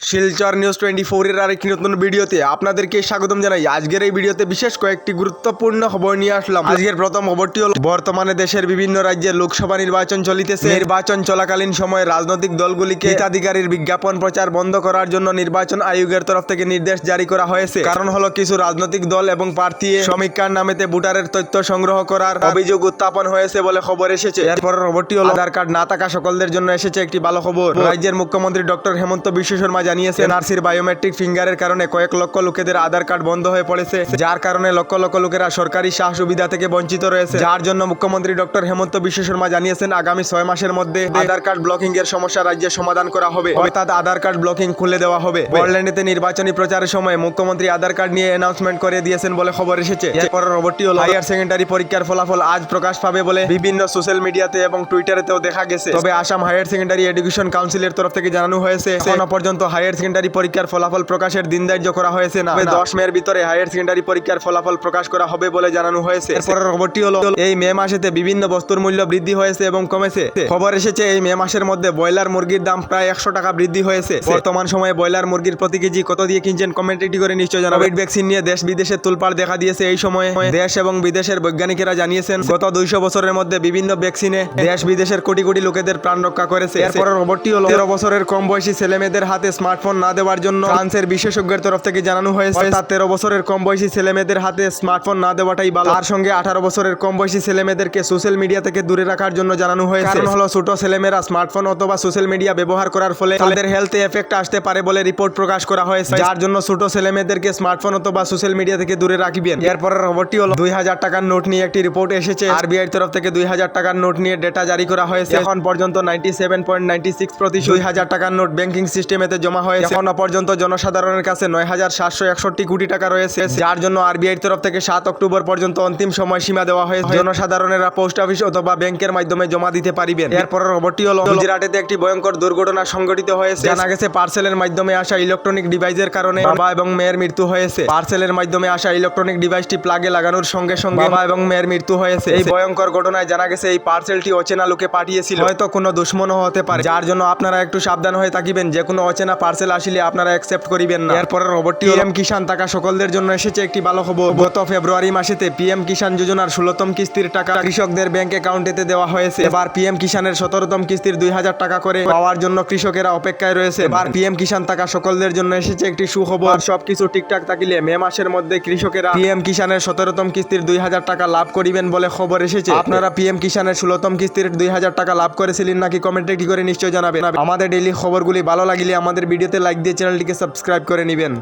Silchar news 24 এর আরেকটি নতুন ভিডিওতে আপনাদেরকে স্বাগতম জানাই। আজকের এই ভিডিওতে বিশেষ কয়েকটি গুরুত্বপূর্ণ খবর নিয়ে আসলাম। আজকের প্রথম খবরটি হলো বর্তমানে দেশের বিভিন্ন রাজ্যে লোকসভা নির্বাচন চলিতেছে। নির্বাচন চলাকালীন সময়ে রাজনৈতিক দলগুলিকে হিতাধিকারীর বিজ্ঞাপন প্রচার বন্ধ করার জন্য নির্বাচন আয়োগের তরফ থেকে নির্দেশ জারি করা হয়েছে। কারণ হলো কিছু রাজনৈতিক দল এবং প্রার্থী সমীক্ষার নামেতে ভোটারের তথ্য সংগ্রহ করার অভিযোগ উত্থাপন হয়েছে বলে খবর এসেছে। এরপরের খবরটি হলো আধার কার্ড না থাকা সকলদের জন্য এসেছে একটি ভালো খবর। রাজ্যের মুখ্যমন্ত্রী ডক্টর হেমন্ত বিশ্ব শর্মা জানিয়েছেন এনআরসির বায়োমেট্রিক ফিঙ্গারের কারণে কয়েক লক্ষ লোকেদের আধার কার্ড বন্ধ হয়ে পড়েছে, যার কারণে লক্ষ লক্ষ লোকেরা সরকারি সুবিধা থেকে বঞ্চিত রয়েছে। যার জন্য মুখ্যমন্ত্রী ডক্টর হেমন্ত বিশ্ব শর্মা জানিয়েছেন আগামী 6 মাসের মধ্যে আধার কার্ড ব্লকিং এর সমস্যা রাজ্যে সমাধান করা হবে, অর্থাৎ আধার কার্ড ব্লকিং খুলে দেওয়া হবে। বড়লেন্ডিতে নির্বাচনী প্রচারের সময় মুখ্যমন্ত্রী আধার কার্ড নিয়ে অ্যানাউন্সমেন্ট করে দিয়েছেন বলে খবর এসেছে। এরপরের খবরটি হলো হায়ার সেকেন্ডারি পরীক্ষার ফলাফল আজ প্রকাশ পাবে বলে বিভিন্ন সোশ্যাল মিডিয়াতে এবং টুইটারেতেও দেখা গেছে। তবে আসাম হায়ার সেকেন্ডারি এডুকেশন কাউন্সিলের তরফ থেকে জানানো হয়েছে এখনো পর্যন্ত হায়ার সেকেন্ডারি পরীক্ষার ফলাফল প্রকাশের দিন ধার্য করা হয়েছে না। 10 মের ভিতরে হায়ার সেকেন্ডারি পরীক্ষার ফলাফল প্রকাশ করা হবে বলে জানানো হয়েছে। এরপরের খবরটি হলো এই মে মাসেতে বিভিন্ন বস্তুর মূল্য বৃদ্ধি হয়েছে এবং কমেছে। খবর এসেছে এই মে মাসের মধ্যে ব্রয়লার মুরগির দাম প্রায় 100 টাকা বৃদ্ধি হয়েছে। বর্তমান সময়ে ব্রয়লার মুরগির প্রতি কেজি কত দিয়ে কিনছেন কমেন্ট একটি করে নিশ্চয় জানাবেন। কোভিড ভ্যাকসিন নিয়ে দেশ বিদেশে তোলপাড় দেখা দিয়েছে। এই সময়ে দেশ এবং বিদেশের বৈজ্ঞানিকেরা জানিয়েছেন গত 200 বছরের মধ্যে বিভিন্ন ভ্যাকসিনে দেশ বিদেশের কোটি কোটি লোকেদের প্রাণ রক্ষা করেছে। এরপরের খবরটি হলো 13 বছরের কম বয়সী ছেলেমেয়েদের হাতে স্মার্টফোন না দেওয়ার জন্য ফ্রান্সের বিশেষজ্ঞের তরফ থেকে জানানো হয়েছে। অর্থাৎ 13 বছরের কম বয়সী ছেলেমেয়েদের হাতে স্মার্টফোন না দেওয়াটাই ভালো। তার সঙ্গে 18 বছরের কম বয়সী ছেলেমেয়েদেরকে সোশ্যাল মিডিয়া থেকে দূরে রাখার জন্য জানানো হয়েছে। কারণ হলো ছোট ছেলেমেয়েরা স্মার্টফোন অথবা সোশ্যাল মিডিয়া ব্যবহার করার ফলে তাদের হেলথে এফেক্ট আসতে পারে বলে রিপোর্ট প্রকাশ করা হয়েছে। যার জন্য ছোট ছেলেমেয়েদেরকে স্মার্টফোন অথবা সোশ্যাল মিডিয়া থেকে দূরে রাখবেন। এরপরের খবরটি হলো 2000 টাকার নোট নিয়ে একটি রিপোর্ট এসেছে। আরবিআই এর তরফ থেকে 2000 টাকার নোট নিয়ে ডেটা জারি করা হয়েছে। এখন পর্যন্ত 97.96% 2000 টাকার নোট ব্যাংকিং সিস্টেমেতে জমা হয়েছে। এখনো পর্যন্ত জনসাধারণের কাছে 9761 কোটি টাকা রয়েছে, যার জন্য আরবিআই এর তরফ থেকে 7 অক্টোবর পর্যন্ত অন্তিম সময়সীমা দেওয়া হয়েছে। জনসাধারণেরা পোস্ট অফিস অথবা ব্যাংকের মাধ্যমে জমা দিতে পারবেন। এরপরের খবরটি হলো গুজরাটেতে একটি ভয়ঙ্কর দুর্ঘটনা সংঘটিত হয়েছে। জানা গেছে পার্সেলের মাধ্যমে আসা ইলেকট্রনিক ডিভাইসের কারণে বাবা এবং মেয়ের মৃত্যু হয়েছে। পার্সেলের মাধ্যমে আসা ইলেকট্রনিক ডিভাইসটি প্লাগে লাগানোর সঙ্গে সঙ্গে বাবা এবং মেয়ের মৃত্যু হয়েছে। এই ভয়ঙ্কর ঘটনায় জানা গেছে এই পার্সেলটি অচেনা লোকে পাঠিয়েছিল, হয়তো কোনো দুশ্মনও হতে পারে। যার জন্য আপনারা একটু সাবধান হয়ে থাকিবেন, যে কোনো অচেনা পার্সেল আসলে আপনারা অ্যাকসেপ্ট করিবেন না। এরপরের খবরটি পিএম কিষাণ টাকা সকলদের জন্য এসেছে একটি ভালো খবর। গত ফেব্রুয়ারি মাসেতে পিএম কিষাণ যোজনার 16তম কিস্তির টাকা কৃষকদের ব্যাংক অ্যাকাউন্টেতে দেওয়া হয়েছে। এবার পিএম কিষাণের 17তম কিস্তির 2000 টাকা করে পাওয়ার জন্য কৃষকেরা অপেক্ষায় রয়েছে। এবার পিএম কিষাণ টাকা সকলদের জন্য এসেছে একটি সুখবর। সবকিছু ঠিকঠাক থাকিলে মে মাসের মধ্যে কৃষকেরা পিএম কিষাণের 17তম কিস্তির 2000 টাকা লাভ করিবেন বলে খবর এসেছে। আপনারা পিএম কিষাণের 16তম কিস্তির 2000 টাকা লাভ করেছিলেন নাকি কমেন্টে একটি করে নিশ্চয় জানাবেন। আমাদের ডেইলি খবরগুলি ভালো লাগিলে আমাদের ভিডিওতে লাইক দিয়ে চ্যানেলটিকে সাবস্ক্রাইব করে নেবেন।